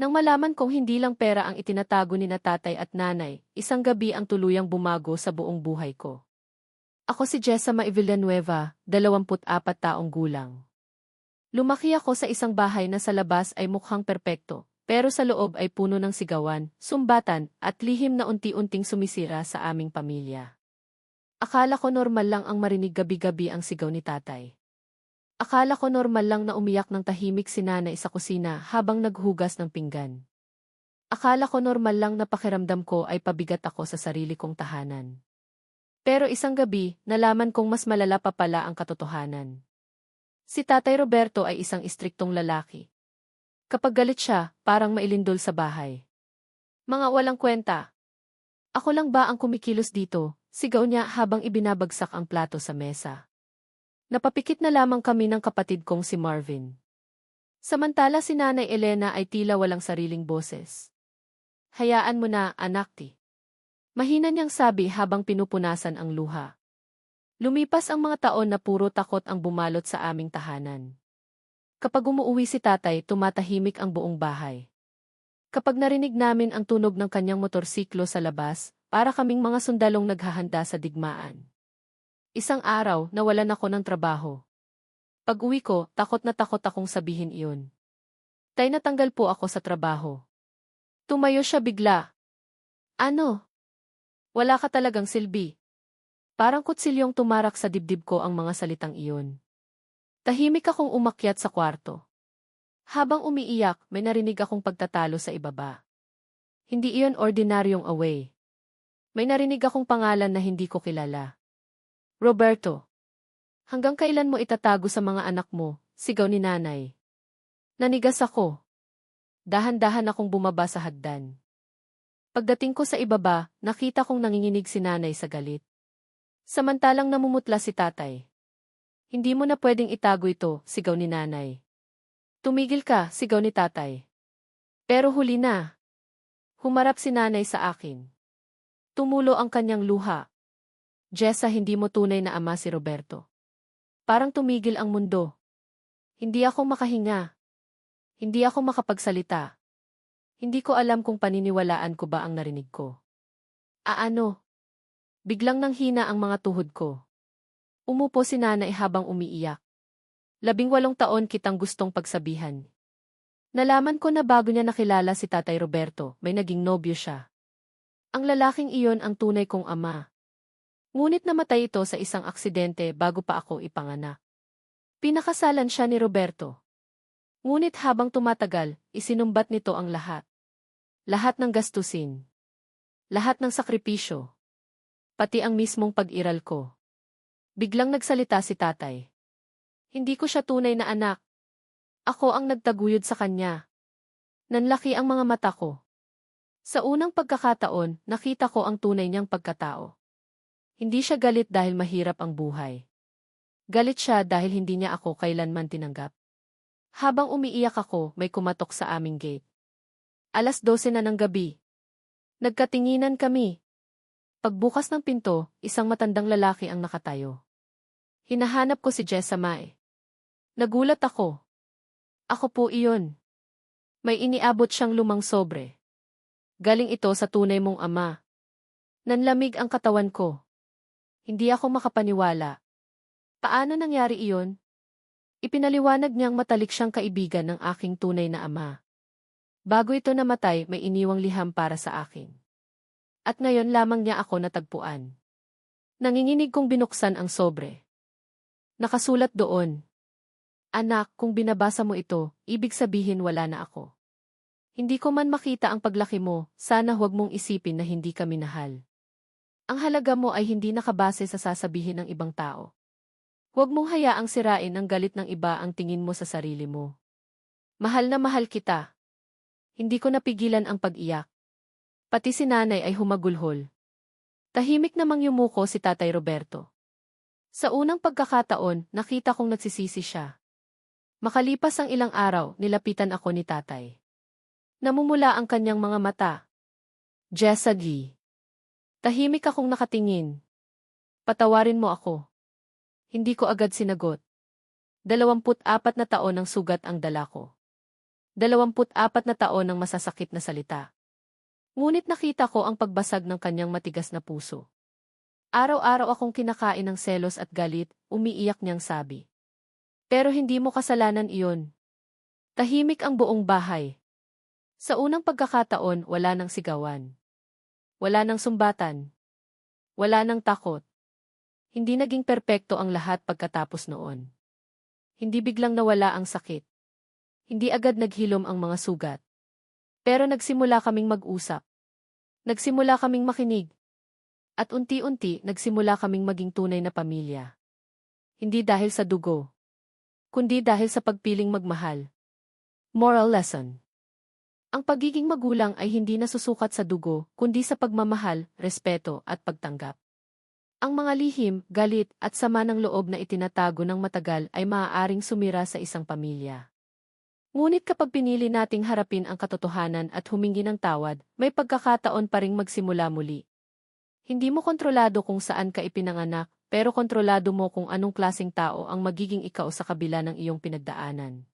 Nang malaman kong hindi lang pera ang itinatago ni na tatay at nanay, isang gabi ang tuluyang bumago sa buong buhay ko. Ako si Jessa Mae Villanueva, 24 taong gulang. Lumaki ako sa isang bahay na sa labas ay mukhang perpekto, pero sa loob ay puno ng sigawan, sumbatan, at lihim na unti-unting sumisira sa aming pamilya. Akala ko normal lang ang marinig gabi-gabi ang sigaw ni tatay. Akala ko normal lang na umiyak ng tahimik si nanay sa kusina habang naghugas ng pinggan. Akala ko normal lang na pakiramdam ko ay pabigat ako sa sarili kong tahanan. Pero isang gabi, nalaman kong mas malala pa pala ang katotohanan. Si Tatay Roberto ay isang istriktong lalaki. Kapag galit siya, parang mailindol sa bahay. Mga walang kwenta. Ako lang ba ang kumikilos dito? Sigaw niya habang ibinabagsak ang plato sa mesa. Napapikit na lamang kami ng kapatid kong si Marvin. Samantala si Nanay Elena ay tila walang sariling boses. Hayaan mo na, anak ti. Mahina niyang sabi habang pinupunasan ang luha. Lumipas ang mga taon na puro takot ang bumalot sa aming tahanan. Kapag umuuwi si tatay, tumatahimik ang buong bahay. Kapag narinig namin ang tunog ng kanyang motorsiklo sa labas, para kaming mga sundalong naghahanda sa digmaan. Isang araw, nawalan ako ng trabaho. Pag-uwi ko, takot na takot akong sabihin iyon. Tay, natanggal po ako sa trabaho. Tumayo siya bigla. Ano? Wala ka talagang silbi. Parang kutsilyong tumarak sa dibdib ko ang mga salitang iyon. Tahimik akong umakyat sa kwarto. Habang umiiyak, may narinig akong pagtatalo sa ibaba. Hindi iyon ordinaryong away. May narinig akong pangalan na hindi ko kilala. Roberto. Hanggang kailan mo itatago sa mga anak mo? Sigaw ni nanay. Nanigas ako. Dahan-dahan akong bumaba sa hagdan. Pagdating ko sa ibaba, nakita kong nanginginig si nanay sa galit. Samantalang namumutla si tatay. Hindi mo na pwedeng itago ito, sigaw ni nanay. Tumigil ka, sigaw ni tatay. Pero huli na. Humarap si nanay sa akin. Tumulo ang kanyang luha. Jessa, hindi mo tunay na ama si Roberto. Parang tumigil ang mundo. Hindi ako makahinga. Hindi ako makapagsalita. Hindi ko alam kung paniniwalaan ko ba ang narinig ko. Ano? Biglang nanghina ang mga tuhod ko. Umupo si nanay habang umiiyak. 18 taon kitang gustong pagsabihan. Nalaman ko na bago niya nakilala si Tatay Roberto, may naging nobyo siya. Ang lalaking iyon ang tunay kong ama. Ngunit namatay ito sa isang aksidente bago pa ako ipanganak. Pinakasalan siya ni Roberto. Ngunit habang tumatagal, isinumbat nito ang lahat. Lahat ng gastusin. Lahat ng sakripisyo. Pati ang mismong pag-iral ko. Biglang nagsalita si tatay. Hindi ko siya tunay na anak. Ako ang nagtaguyod sa kanya. Nanlaki ang mga mata ko. Sa unang pagkakataon, nakita ko ang tunay niyang pagkatao. Hindi siya galit dahil mahirap ang buhay. Galit siya dahil hindi niya ako kailanman tinanggap. Habang umiiyak ako, may kumatok sa aming gate. 12:00 na ng gabi. Nagkatinginan kami. Pagbukas ng pinto, isang matandang lalaki ang nakatayo. Hinahanap ko si Jessa Mae. Nagulat ako. Ako po iyon. May iniabot siyang lumang sobre. Galing ito sa tunay mong ama. Nanlamig ang katawan ko. Hindi ako makapaniwala. Paano nangyari iyon? Ipinaliwanag niyang matalik siyang kaibigan ng aking tunay na ama. Bago ito namatay, may iniwang liham para sa akin. At ngayon lamang niya ako natagpuan. Nanginginig kong binuksan ang sobre. Nakasulat doon. Anak, kung binabasa mo ito, ibig sabihin wala na ako. Hindi ko man makita ang paglaki mo, sana huwag mong isipin na hindi ka minahal. Ang halaga mo ay hindi nakabase sa sasabihin ng ibang tao. Huwag mong hayaang sirain ang galit ng iba ang tingin mo sa sarili mo. Mahal na mahal kita. Hindi ko napigilan ang pag-iyak. Pati si nanay ay humagulhol. Tahimik namang yumuko si Tatay Roberto. Sa unang pagkakataon, nakita kong nagsisisi siya. Makalipas ang ilang araw, nilapitan ako ni tatay. Namumula ang kanyang mga mata. Jessa G. Tahimik akong nakatingin. Patawarin mo ako. Hindi ko agad sinagot. 24 na taon ang sugat ang dala ko. 24 na taon ng masasakit na salita. Ngunit nakita ko ang pagbasag ng kanyang matigas na puso. Araw-araw akong kinakain ng selos at galit, umiiyak niyang sabi. Pero hindi mo kasalanan iyon. Tahimik ang buong bahay. Sa unang pagkakataon, wala nang sigawan. Wala nang sumbatan. Wala nang takot. Hindi naging perpekto ang lahat pagkatapos noon. Hindi biglang nawala ang sakit. Hindi agad naghilom ang mga sugat. Pero nagsimula kaming mag-usap. Nagsimula kaming makinig. At unti-unti nagsimula kaming maging tunay na pamilya. Hindi dahil sa dugo, kundi dahil sa pagpiling magmahal. Moral lesson. Ang pagiging magulang ay hindi nasusukat sa dugo, kundi sa pagmamahal, respeto at pagtanggap. Ang mga lihim, galit at sama ng loob na itinatago ng matagal ay maaaring sumira sa isang pamilya. Ngunit kapag pinili nating harapin ang katotohanan at humingi ng tawad, may pagkakataon pa ring magsimula muli. Hindi mo kontrolado kung saan ka ipinanganak, pero kontrolado mo kung anong klaseng tao ang magiging ikaw sa kabila ng iyong pinagdaanan.